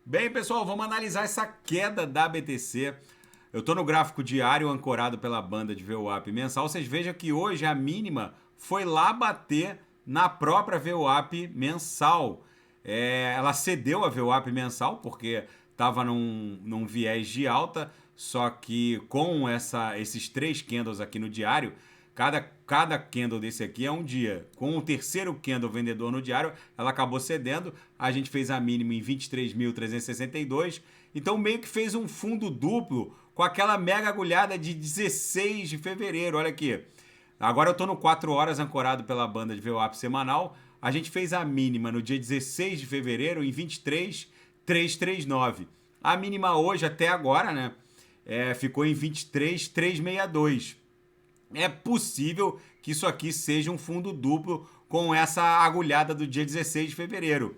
Bem, pessoal, vamos analisar essa queda da BTC. Eu estou no gráfico diário ancorado pela banda de VWAP mensal. Vocês vejam que hoje a mínima foi lá bater na própria VWAP mensal. Ela cedeu a VWAP mensal porque estava num viés de alta, só que com esses três candles aqui no diário, cada candle desse aqui é um dia. Com o terceiro candle vendedor no diário, ela acabou cedendo. A gente fez a mínima em 23.362. Então meio que fez um fundo duplo com aquela mega agulhada de 16 de fevereiro. Olha aqui. Agora eu estou no 4 horas ancorado pela banda de VWAP semanal. A gente fez a mínima no dia 16 de fevereiro em 23.339. A mínima hoje até agora, né? Ficou em 23.362. É possível que isso aqui seja um fundo duplo com essa agulhada do dia 16 de fevereiro.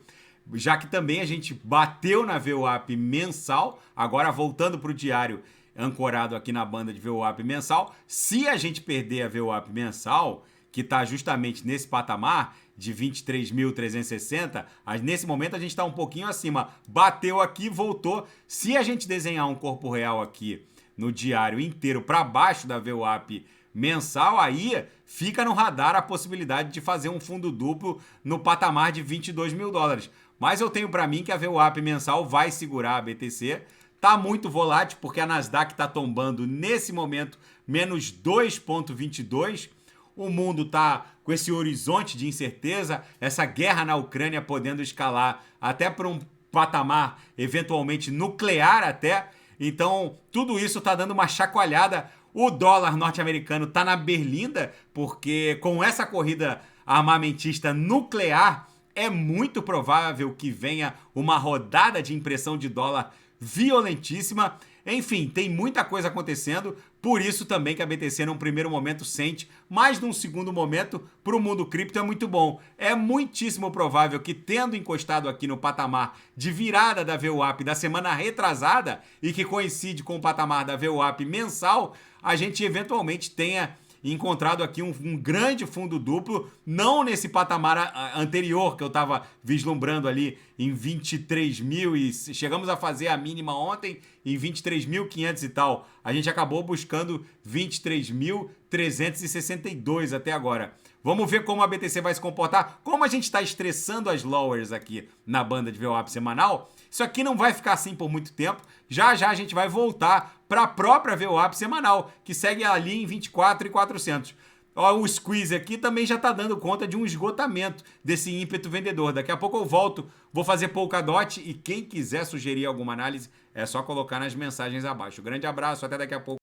Já que também a gente bateu na VWAP mensal, agora voltando para o diário ancorado aqui na banda de VWAP mensal, se a gente perder a VWAP mensal, que está justamente nesse patamar de 23.360, nesse momento a gente está um pouquinho acima. Bateu aqui, voltou. Se a gente desenhar um corpo real aqui no diário inteiro para baixo da VWAP mensal, aí fica no radar a possibilidade de fazer um fundo duplo no patamar de 22 mil dólares. Mas eu tenho para mim que a VWAP mensal vai segurar a BTC. Tá muito volátil porque a Nasdaq está tombando nesse momento menos 2,22. O mundo tá com esse horizonte de incerteza, essa guerra na Ucrânia podendo escalar até para um patamar eventualmente nuclear até. Então, tudo isso tá dando uma chacoalhada. O dólar norte-americano tá na berlinda, porque com essa corrida armamentista nuclear, é muito provável que venha uma rodada de impressão de dólar violentíssima. Enfim, tem muita coisa acontecendo, por isso também que a BTC num primeiro momento sente, mas num segundo momento, para o mundo cripto é muito bom. É muitíssimo provável que, tendo encostado aqui no patamar de virada da VWAP da semana retrasada, e que coincide com o patamar da VWAP mensal, a gente eventualmente tenha encontrado aqui um grande fundo duplo, não nesse patamar anterior que eu estava vislumbrando ali em 23 mil e chegamos a fazer a mínima ontem em 23.500 e tal. A gente acabou buscando 23.362 até agora. Vamos ver como a BTC vai se comportar. Como a gente está estressando as lowers aqui na banda de VWAP semanal, isso aqui não vai ficar assim por muito tempo. Já já a gente vai voltar para a própria VWAP semanal, que segue ali em 24.400. O squeeze aqui também já está dando conta de um esgotamento desse ímpeto vendedor. Daqui a pouco eu volto, vou fazer Polkadot e quem quiser sugerir alguma análise é só colocar nas mensagens abaixo. Grande abraço, até daqui a pouco.